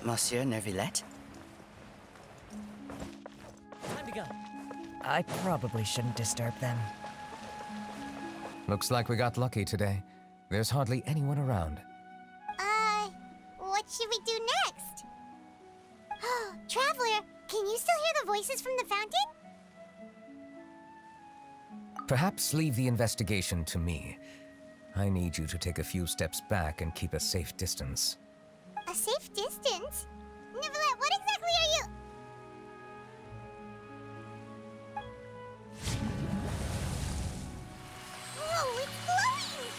Monsieur Neuvillette? Time to go. I probably shouldn't disturb them. Looks like we got lucky today. There's hardly anyone around. What should we do next? Oh, Traveler, can you still hear the voices from the fountain? Perhaps leave the investigation to me. I need you to take a few steps back and keep a safe distance. A safe distance? Neuvillette, what exactly are you... Whoa, it's glowing!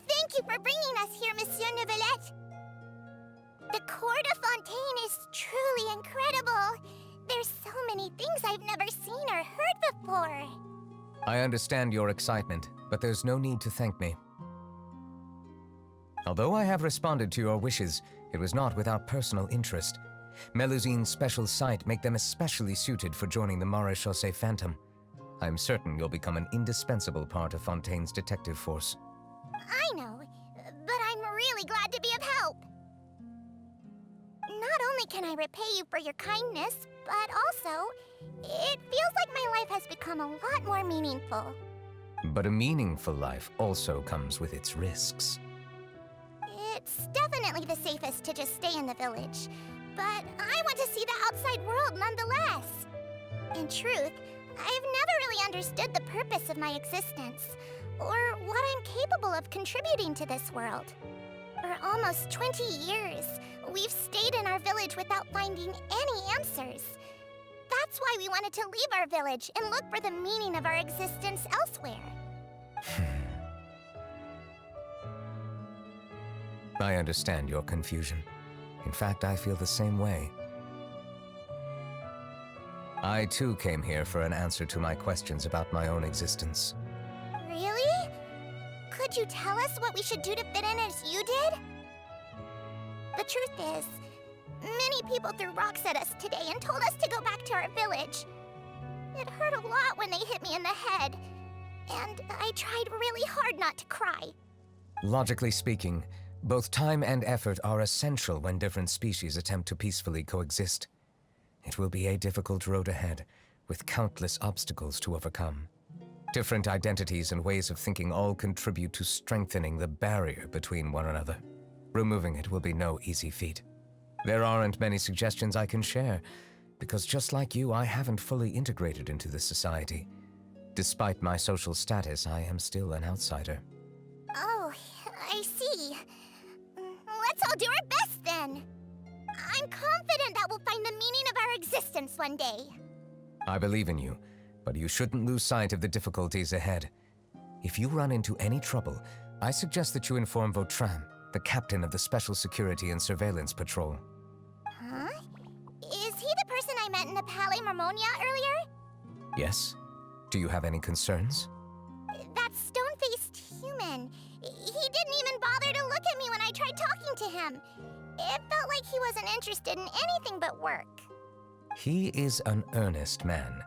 Thank you for bringing us here, Monsieur Neuvillette. The court of Fontaine is truly incredible. There's so many things I've never seen or heard before. I understand your excitement, but there's no need to thank me. Although I have responded to your wishes, it was not without personal interest. Melusine's special sight make them especially suited for joining the Maréchaussée Phantom. I'm certain you'll become an indispensable part of Fontaine's detective force. I know, but I'm really glad to be of help. Not only can I repay you for your kindness, but also, it feels like my life has become a lot more meaningful. But a meaningful life also comes with its risks. It's definitely the safest to just stay in the village, but I want to see the outside world nonetheless. In truth, I've never really understood the purpose of my existence, or what I'm capable of contributing to this world. For almost 20 years, we've stayed in our village without finding any answers. That's why we wanted to leave our village and look for the meaning of our existence elsewhere. I understand your confusion. In fact, I feel the same way. I too came here for an answer to my questions about my own existence. Really? Could you tell us what we should do to fit in as you did? The truth is, many people threw rocks at us today and told us to go back to our village. It hurt a lot when they hit me in the head, and I tried really hard not to cry. Logically speaking, both time and effort are essential when different species attempt to peacefully coexist. It will be a difficult road ahead, with countless obstacles to overcome. Different identities and ways of thinking all contribute to strengthening the barrier between one another. Removing it will be no easy feat. There aren't many suggestions I can share, because just like you, I haven't fully integrated into this society. Despite my social status, I am still an outsider. Oh, I see. Let's all do our best then. I'm confident that we'll find the meaning of our existence one day. I believe in you, but you shouldn't lose sight of the difficulties ahead. If you run into any trouble, I suggest that you inform Vautrin, the captain of the Special Security and Surveillance Patrol. Huh? Is he the person I met in the Palais Mermonia earlier? Yes? Do you have any concerns? That stone-faced human. He didn't even bother to look at me when I tried talking to him. It felt like he wasn't interested in anything but work. He is an earnest man.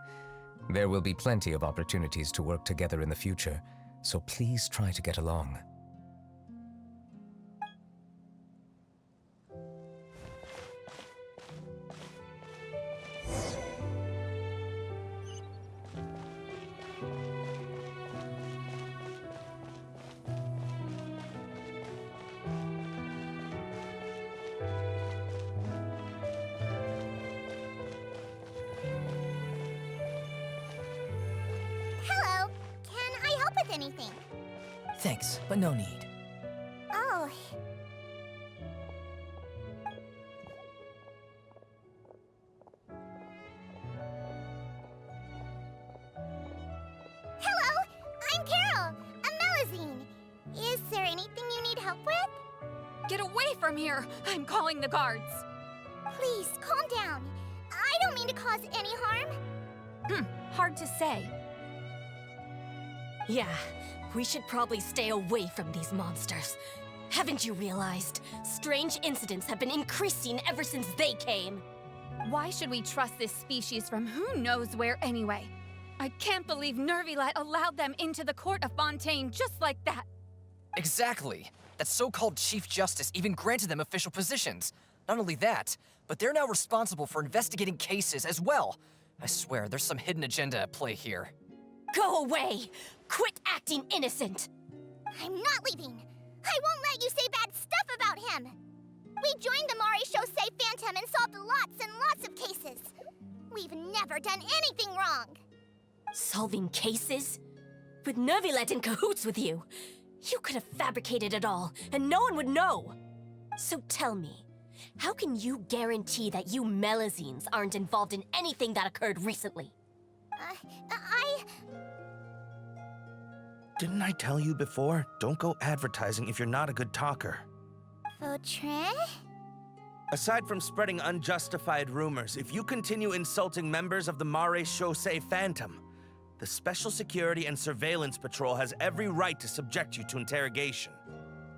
There will be plenty of opportunities to work together in the future, so please try to get along. Hello! with anything. Thanks, but no need. Oh. Hello, I'm Carol, a Melazine. Is there anything you need help with? Get away from here! I'm calling the guards! Please, calm down. I don't mean to cause any harm. Hard to say. Yeah, we should probably stay away from these monsters. Haven't you realized? Strange incidents have been increasing ever since they came. Why should we trust this species from who knows where anyway? I can't believe Neuvillette allowed them into the court of Fontaine just like that. Exactly! That so-called Chief Justice even granted them official positions. Not only that, but they're now responsible for investigating cases as well. I swear, there's some hidden agenda at play here. Go away! Quit acting innocent! I'm not leaving. I won't let you say bad stuff about him. We joined the Mare Chaussee Phantom and solved lots and lots of cases. We've never done anything wrong. Solving cases? With Neuvillette in cahoots with you? You could have fabricated it all, and no one would know. So tell me, how can you guarantee that you Melazines aren't involved in anything that occurred recently? Didn't I tell you before? Don't go advertising if you're not a good talker. Vautrin? Aside from spreading unjustified rumors, if you continue insulting members of the Mare Chaussee Phantom, the Special Security and Surveillance Patrol has every right to subject you to interrogation.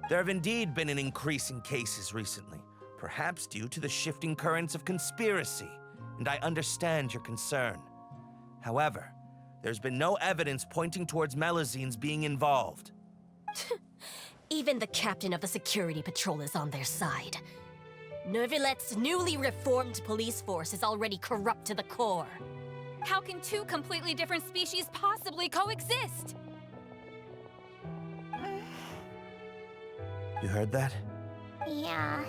There have indeed been an increase in cases recently, perhaps due to the shifting currents of conspiracy, and I understand your concern. However, there's been no evidence pointing towards Melazines being involved. Even the captain of the security patrol is on their side. Neuvillette's newly reformed police force is already corrupt to the core. How can two completely different species possibly coexist? You heard that? Yeah.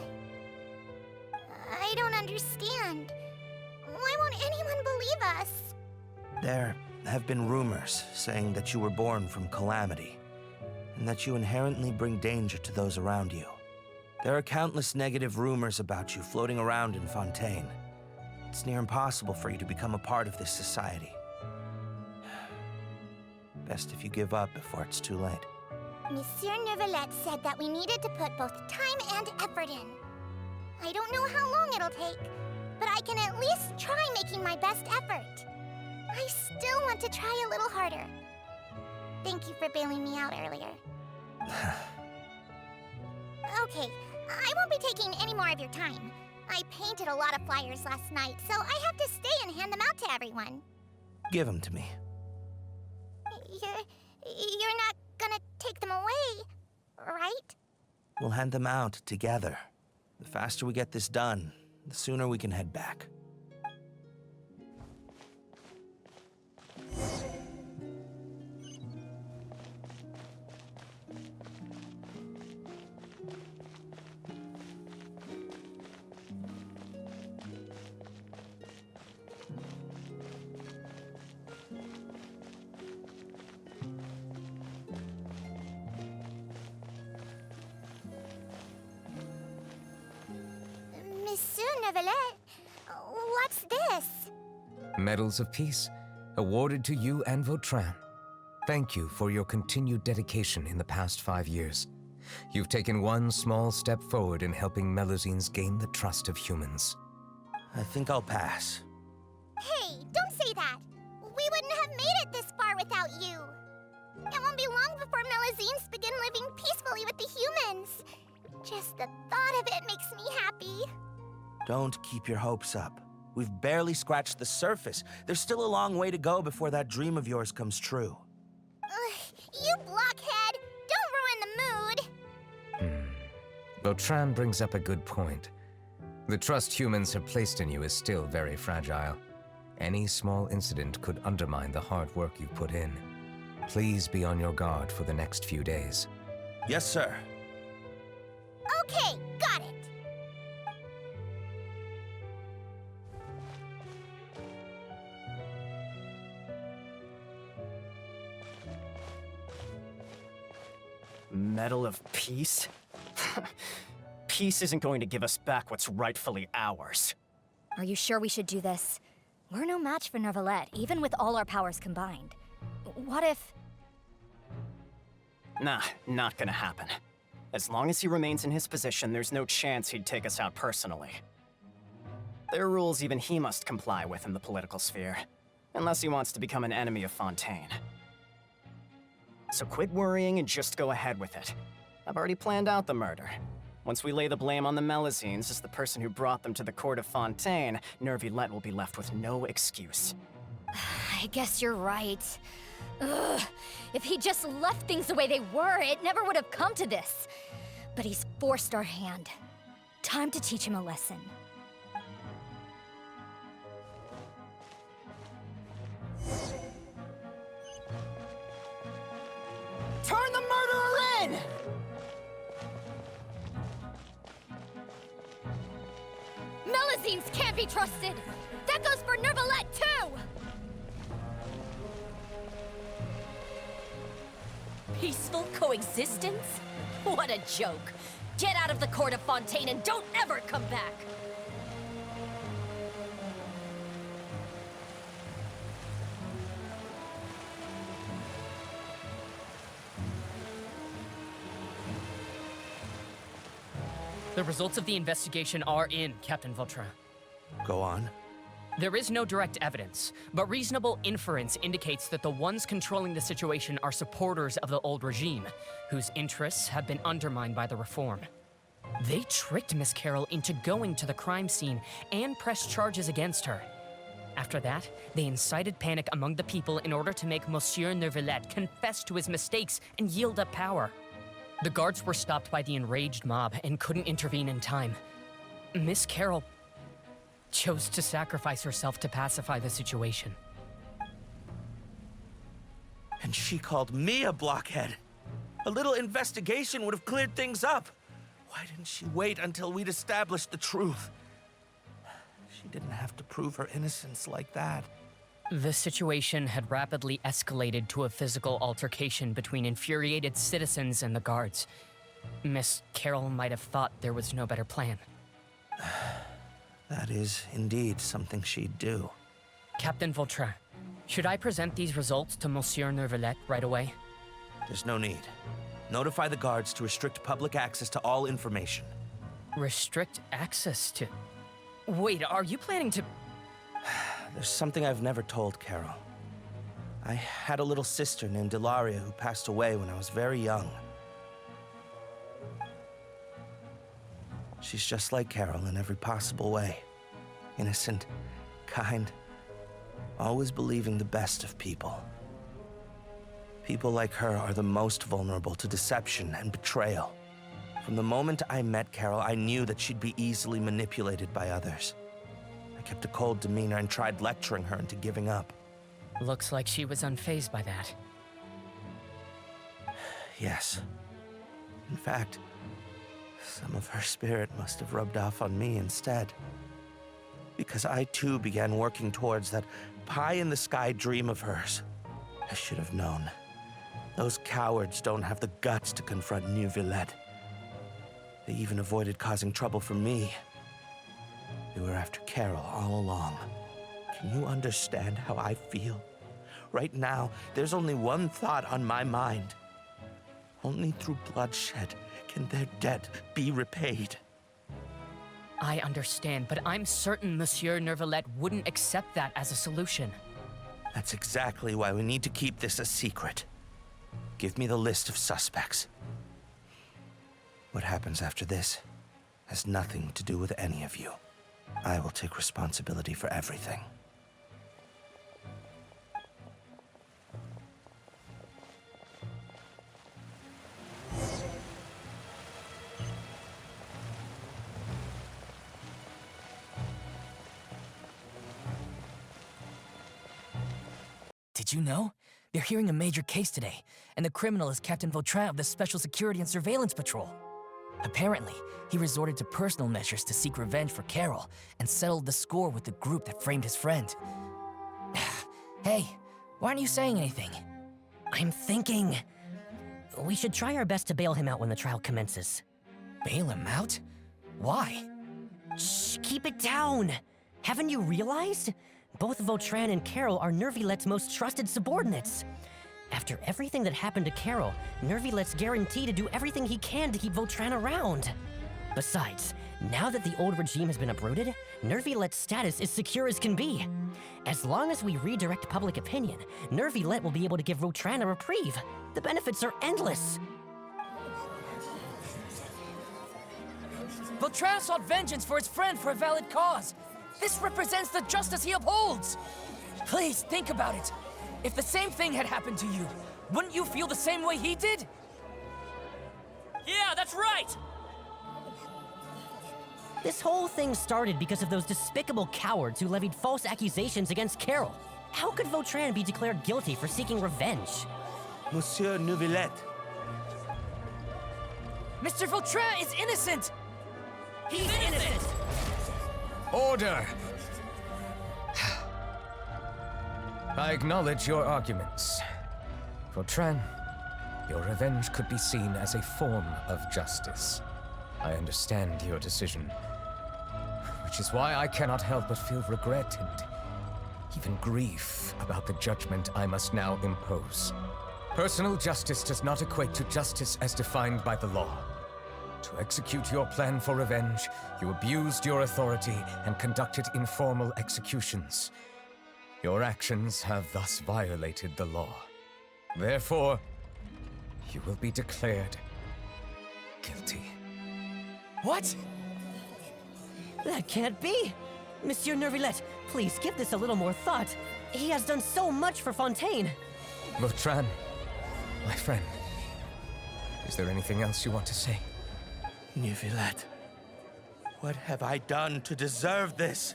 I don't understand. Why won't anyone believe us? There have been rumors saying that you were born from calamity, and that you inherently bring danger to those around you. There are countless negative rumors about you floating around in Fontaine. It's near impossible for you to become a part of this society. Best if you give up before it's too late. Monsieur Neuvillette said that we needed to put both time and effort in. I don't know how long it'll take, but I can at least try making my best effort. I still want to try a little harder. Thank you for bailing me out earlier. Okay, I won't be taking any more of your time. I painted a lot of flyers last night, so I have to stay and hand them out to everyone. Give them to me. You're not gonna take them away, right? We'll hand them out together. The faster we get this done, the sooner we can head back. Monsieur Neuvillette, what's this? Medals of Peace, awarded to you and Vautrin. Thank you for your continued dedication in the past 5 years. You've taken one small step forward in helping Melazines gain the trust of humans. I think I'll pass. Hey, don't say that. We wouldn't have made it this far without you. It won't be long before Melazines begin living peacefully with the humans. Just the thought of it makes me happy. Don't keep your hopes up. We've barely scratched the surface. There's still a long way to go before that dream of yours comes true. You blockhead! Don't ruin the mood! Vautrin brings up a good point. The trust humans have placed in you is still very fragile. Any small incident could undermine the hard work you've put in. Please be on your guard for the next few days. Yes, sir. Okay, got it. Medal of Peace? Peace isn't going to give us back what's rightfully ours. Are you sure we should do this? We're no match for Neuvillette, even with all our powers combined. What if... Nah, not gonna happen. As long as he remains in his position, there's no chance he'd take us out personally. There are rules even he must comply with in the political sphere, unless he wants to become an enemy of Fontaine. So quit worrying and just go ahead with it. I've already planned out the murder. Once we lay the blame on the Melusines as the person who brought them to the court of Fontaine, Neuvillette will be left with no excuse. I guess you're right. Ugh. If he just left things the way they were, it never would have come to this. But he's forced our hand. Time to teach him a lesson. Turn the murderer in! Melusines can't be trusted! That goes for Neuvillette, too! Peaceful coexistence? What a joke. Get out of the court of Fontaine and don't ever come back! The results of the investigation are in, Captain Vautrin. Go on. There is no direct evidence, but reasonable inference indicates that the ones controlling the situation are supporters of the old regime, whose interests have been undermined by the reform. They tricked Miss Carroll into going to the crime scene and pressed charges against her. After that, they incited panic among the people in order to make Monsieur Neuvillette confess to his mistakes and yield up power. The guards were stopped by the enraged mob and couldn't intervene in time. Miss Carroll chose to sacrifice herself to pacify the situation. And she called me a blockhead. A little investigation would have cleared things up. Why didn't she wait until we'd established the truth? She didn't have to prove her innocence like that. The situation had rapidly escalated to a physical altercation between infuriated citizens and the guards. Miss Carroll might have thought there was no better plan. That is indeed something she'd do. Captain Vautrin, should I present these results to Monsieur Neuvillette right away? There's no need. Notify the guards to restrict public access to all information. Restrict access to... Wait, are you planning to... There's something I've never told Carol. I had a little sister named Ilaria who passed away when I was very young. She's just like Carol in every possible way. Innocent, kind, always believing the best of people. People like her are the most vulnerable to deception and betrayal. From the moment I met Carol, I knew that she'd be easily manipulated by others. I kept a cold demeanor and tried lecturing her into giving up. Looks like she was unfazed by that. Yes. In fact, some of her spirit must have rubbed off on me instead. Because I too began working towards that pie-in-the-sky dream of hers. I should have known. Those cowards don't have the guts to confront Neuvillette. They even avoided causing trouble for me. They were after Carol all along. Can you understand how I feel? Right now, there's only one thought on my mind. Only through bloodshed can their debt be repaid. I understand, but I'm certain Monsieur Neuvillette wouldn't accept that as a solution. That's exactly why we need to keep this a secret. Give me the list of suspects. What happens after this has nothing to do with any of you. I will take responsibility for everything. Did you know? They're hearing a major case today, and the criminal is Captain Vautrin of the Special Security and Surveillance Patrol. Apparently, he resorted to personal measures to seek revenge for Carol and settled the score with the group that framed his friend. Hey, why aren't you saying anything? I'm thinking... we should try our best to bail him out when the trial commences. Bail him out? Why? Shh, keep it down! Haven't you realized? Both Vautrin and Carol are Neuvillette's most trusted subordinates. After everything that happened to Carol, Neuvillette's guaranteed to do everything he can to keep Vautrin around. Besides, now that the old regime has been uprooted, Neuvillette's status is secure as can be. As long as we redirect public opinion, Neuvillette will be able to give Vautrin a reprieve. The benefits are endless. Vautrin sought vengeance for his friend for a valid cause. This represents the justice he upholds. Please, think about it. If the same thing had happened to you, wouldn't you feel the same way he did? Yeah, that's right! This whole thing started because of those despicable cowards who levied false accusations against Carol. How could Vautrin be declared guilty for seeking revenge? Monsieur Neuvillette. Mr. Vautrin is innocent! He's innocent! Order! I acknowledge your arguments. Vautrin, your revenge could be seen as a form of justice. I understand your decision, which is why I cannot help but feel regret and even grief about the judgment I must now impose. Personal justice does not equate to justice as defined by the law. To execute your plan for revenge, you abused your authority and conducted informal executions. Your actions have thus violated the law. Therefore, you will be declared guilty. What? That can't be! Monsieur Neuvillette, please give this a little more thought. He has done so much for Fontaine. Vautrin, my friend, is there anything else you want to say? Neuvillette, what have I done to deserve this?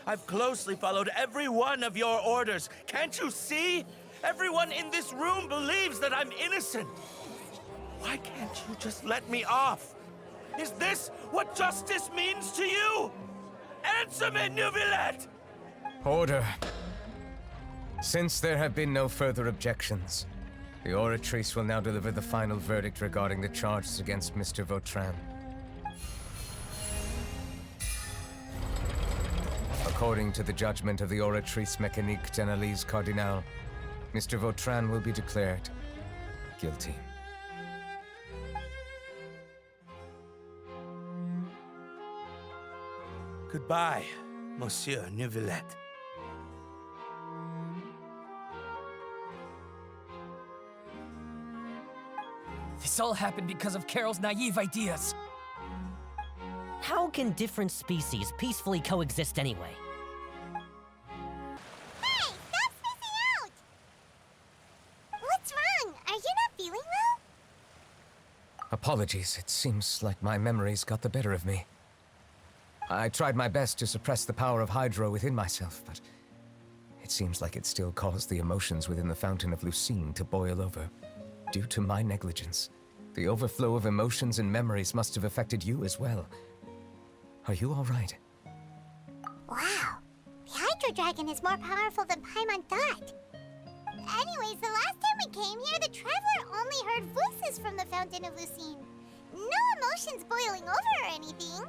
I've closely followed every one of your orders. Can't you see? Everyone in this room believes that I'm innocent. Why can't you just let me off? Is this what justice means to you? Answer me, Neuvillette! Order. Since there have been no further objections, the Oratrice will now deliver the final verdict regarding the charges against Mr. Vautrin. According to the judgment of the Oratrice Mécanique d'Analyse Cardinal, Mr. Vautrin will be declared guilty. Goodbye, Monsieur Neuvillette. This all happened because of Carol's naive ideas. How can different species peacefully coexist anyway? Hey, stop spacing out! What's wrong? Are you not feeling well? Apologies, it seems like my memories got the better of me. I tried my best to suppress the power of Hydro within myself, but it seems like it still caused the emotions within the Fountain of Lucine to boil over. Due to my negligence, the overflow of emotions and memories must have affected you as well. Are you all right? Wow, the Hydro Dragon is more powerful than Paimon thought. Anyways, the last time we came here, the Traveler only heard voices from the Fountain of Lucine. No emotions boiling over or anything.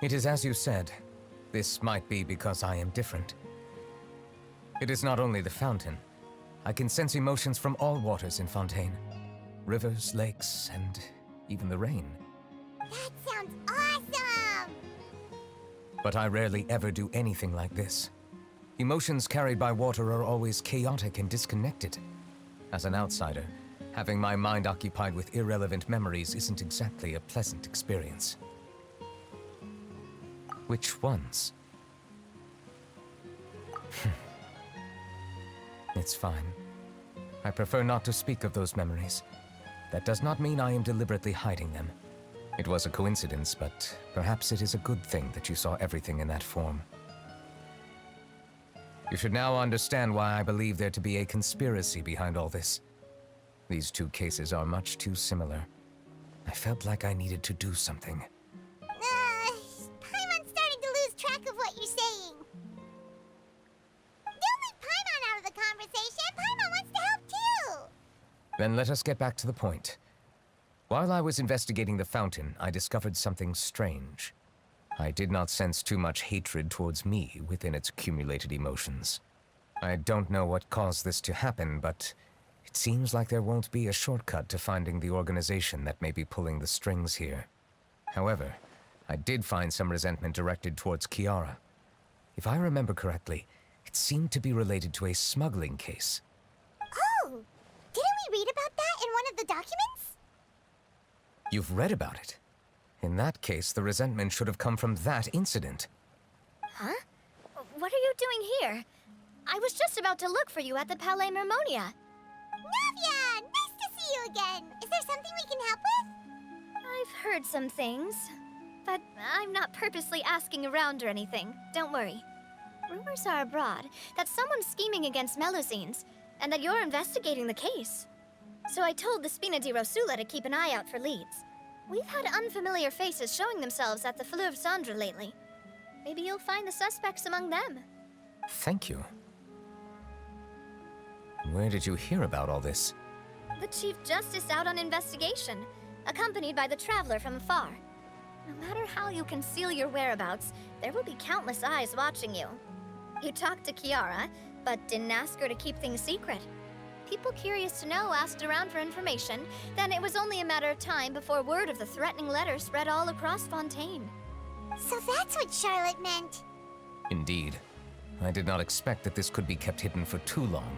It is as you said. This might be because I am different. It is not only the fountain. I can sense emotions from all waters in Fontaine. Rivers, lakes, and even the rain. That sounds awesome! But I rarely ever do anything like this. Emotions carried by water are always chaotic and disconnected. As an outsider, having my mind occupied with irrelevant memories isn't exactly a pleasant experience. Which ones? It's fine. I prefer not to speak of those memories. That does not mean I am deliberately hiding them. It was a coincidence, but perhaps it is a good thing that you saw everything in that form. You should now understand why I believe there to be a conspiracy behind all this. These two cases are much too similar. I felt like I needed to do something. Paimon's starting to lose track of what you're saying. Don't leave Paimon out of the conversation. Paimon wants to help too. Then let us get back to the point. While I was investigating the fountain, I discovered something strange. I did not sense too much hatred towards me within its accumulated emotions. I don't know what caused this to happen, but it seems like there won't be a shortcut to finding the organization that may be pulling the strings here. However, I did find some resentment directed towards Kiara. If I remember correctly, it seemed to be related to a smuggling case. Oh! Didn't we read about that in one of the documents? You've read about it? In that case, the resentment should have come from that incident. Huh? What are you doing here? I was just about to look for you at the Palais Mermonia. Navia! Nice to see you again! Is there something we can help with? I've heard some things, but I'm not purposely asking around or anything. Don't worry. Rumors are abroad that someone's scheming against Melusines, and that you're investigating the case. So I told the Spina di Rosula to keep an eye out for leads. We've had unfamiliar faces showing themselves at the Fleuve Cendre lately. Maybe you'll find the suspects among them. Thank you. Where did you hear about all this? The Chief Justice out on investigation, accompanied by the Traveler from afar. No matter how you conceal your whereabouts, there will be countless eyes watching you. You talked to Kiara, but didn't ask her to keep things secret. People curious to know asked around for information, then it was only a matter of time before word of the threatening letter spread all across Fontaine. So that's what Charlotte meant. Indeed. I did not expect that this could be kept hidden for too long,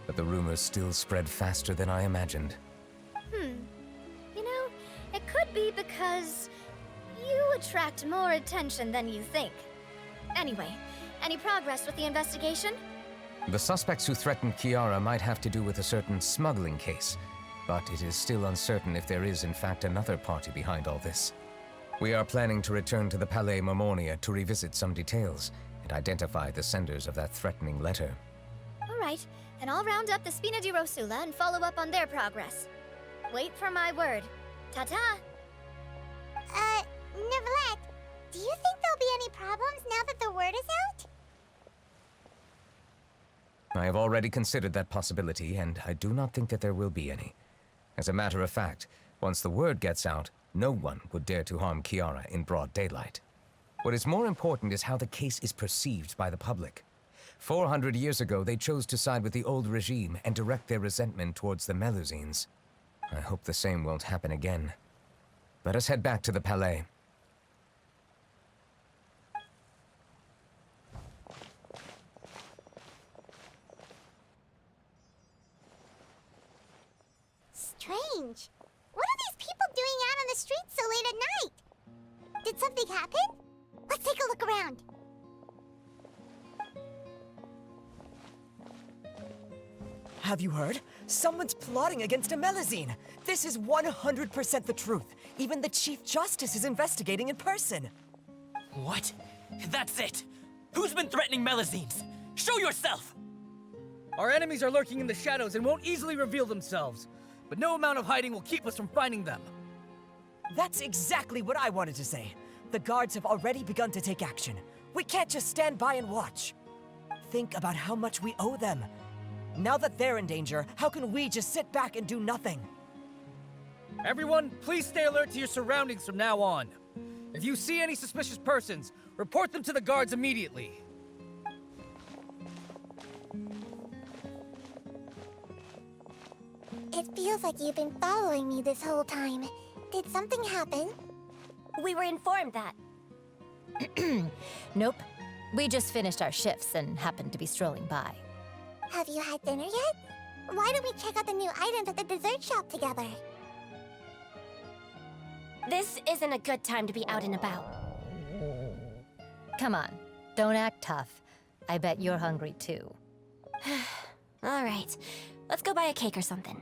but the rumors still spread faster than I imagined. You know, it could be because you attract more attention than you think. Anyway, any progress with the investigation? The suspects who threatened Kiara might have to do with a certain smuggling case, but it is still uncertain if there is in fact another party behind all this. We are planning to return to the Palais Mermonia to revisit some details and identify the senders of that threatening letter. All right, then I'll round up the Spina di Rosula and follow up on their progress. Wait for my word. Ta-ta! Neuvillette, do you think there'll be any problems now that the word is out? I have already considered that possibility, and I do not think that there will be any. As a matter of fact, once the word gets out, no one would dare to harm Kiara in broad daylight. What is more important is how the case is perceived by the public. 400 years ago, they chose to side with the old regime and direct their resentment towards the Melusines. I hope the same won't happen again. Let us head back to the Palais. Strange. What are these people doing out on the streets so late at night? Did something happen? Let's take a look around. Have you heard? Someone's plotting against a Melusine. This is 100% the truth. Even the Chief Justice is investigating in person. What? That's it! Who's been threatening Melusines? Show yourself! Our enemies are lurking in the shadows and won't easily reveal themselves. But no amount of hiding will keep us from finding them. That's exactly what I wanted to say. The guards have already begun to take action. We can't just stand by and watch. Think about how much we owe them. Now that they're in danger, how can we just sit back and do nothing? Everyone, please stay alert to your surroundings from now on. If you see any suspicious persons, report them to the guards immediately. It feels like you've been following me this whole time. Did something happen? We were informed that. Nope. We just finished our shifts and happened to be strolling by. Have you had dinner yet? Why don't we check out the new items at the dessert shop together? This isn't a good time to be out and about. Come on, don't act tough. I bet you're hungry too. All right, let's go buy a cake or something.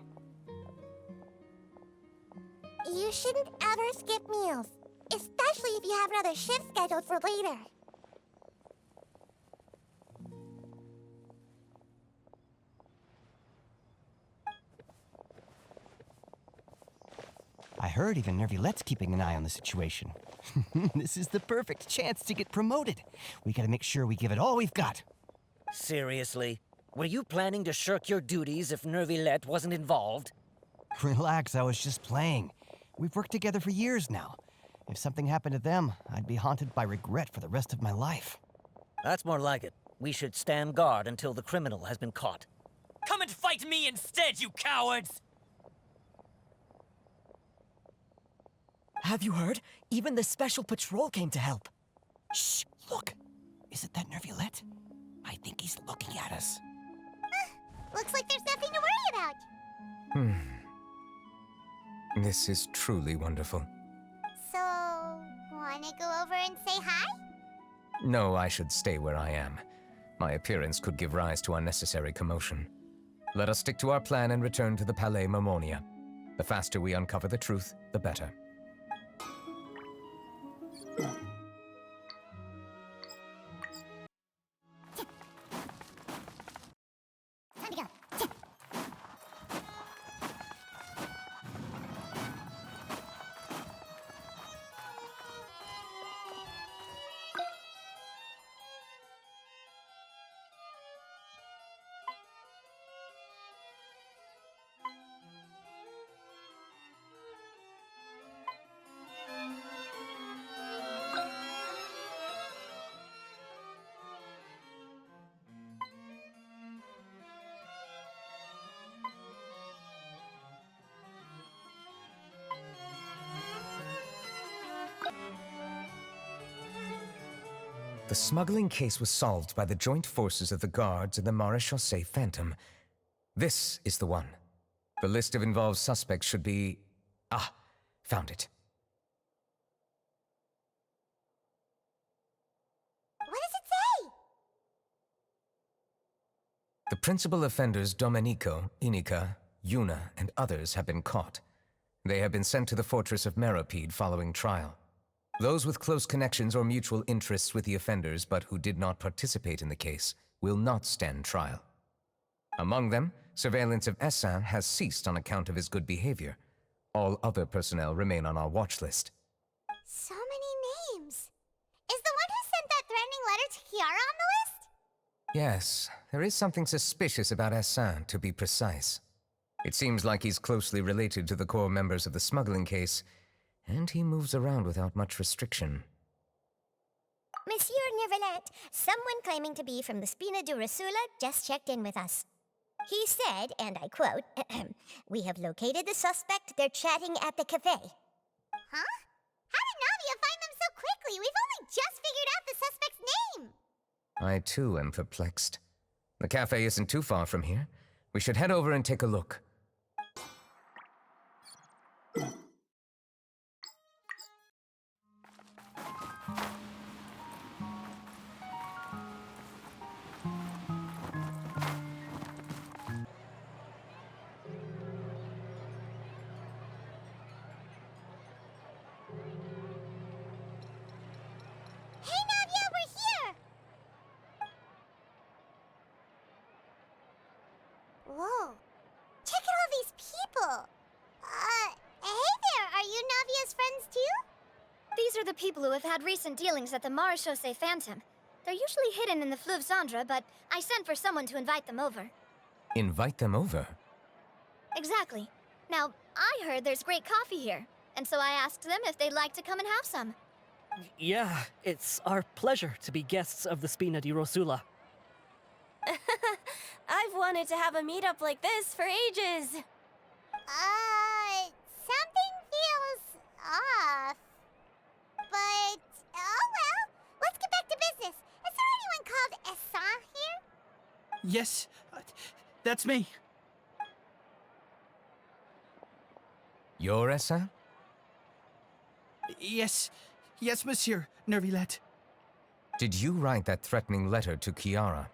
You shouldn't ever skip meals, especially if you have another shift scheduled for later. I heard even Neuvillette's keeping an eye on the situation. This is the perfect chance to get promoted. We gotta make sure we give it all we've got. Seriously? Were you planning to shirk your duties if Neuvillette wasn't involved? Relax, I was just playing. We've worked together for years now. If something happened to them, I'd be haunted by regret for the rest of my life. That's more like it. We should stand guard until the criminal has been caught. Come and fight me instead, you cowards! Have you heard? Even the special patrol came to help. Shh, look. Is it that Neuvillette? I think he's looking at us. Looks like there's nothing to worry about. This is truly wonderful. So, wanna go over and say hi? No, I should stay where I am. My appearance could give rise to unnecessary commotion. Let us stick to our plan and return to the Palais Mermonia. The faster we uncover the truth, the better. Time to go. The smuggling case was solved by the joint forces of the guards and the Maréchaussée Phantom. This is the one. The list of involved suspects should be... Ah, found it. What does it say? The principal offenders Domenico, Inica, Yuna, and others have been caught. They have been sent to the fortress of Mermonia following trial. Those with close connections or mutual interests with the offenders but who did not participate in the case will not stand trial. Among them, surveillance of Essin has ceased on account of his good behavior. All other personnel remain on our watch list. So many names. Is the one who sent that threatening letter to Kiara on the list? Yes, there is something suspicious about Essin, to be precise. It seems like he's closely related to the core members of the smuggling case, and he moves around without much restriction. Monsieur Neuvillette, someone claiming to be from the Spina di Rosula just checked in with us. He said, and I quote, "We have located the suspect. They're chatting at the cafe." Huh? How did Navia find them so quickly? We've only just figured out the suspect's name. I too am perplexed. The cafe isn't too far from here. We should head over and take a look. Hey, Navia, we're here! Whoa. Check out all these people! Hey there, are you Navia's friends too? These are the people who have had recent dealings at the Maréchaussée Phantom. They're usually hidden in the Fleuve Cendre, but I sent for someone to invite them over. Invite them over? Exactly. Now, I heard there's great coffee here, and so I asked them if they'd like to come and have some. Yeah, it's our pleasure to be guests of the Spina di Rosula. I've wanted to have a meetup like this for ages. Something feels off. But, oh well, let's get back to business. Is there anyone called Essin here? Yes, that's me. You're Essin? Yes, monsieur, Neuvillette. Did you write that threatening letter to Kiara?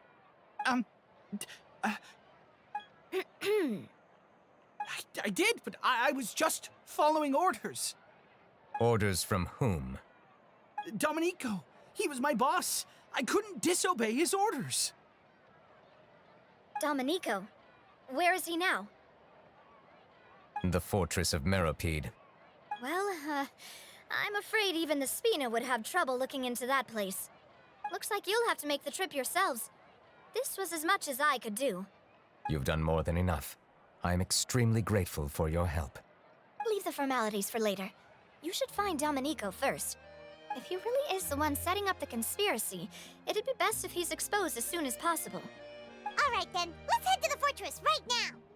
I did, but I was just following orders. Orders from whom? Domenico, he was my boss. I couldn't disobey his orders. Domenico? Where is he now? The fortress of Mermonia. Well, I'm afraid even the Spina would have trouble looking into that place. Looks like you'll have to make the trip yourselves. This was as much as I could do. You've done more than enough. I am extremely grateful for your help. Leave the formalities for later. You should find Domenico first. If he really is the one setting up the conspiracy, it'd be best if he's exposed as soon as possible. All right then, let's head to the fortress right now!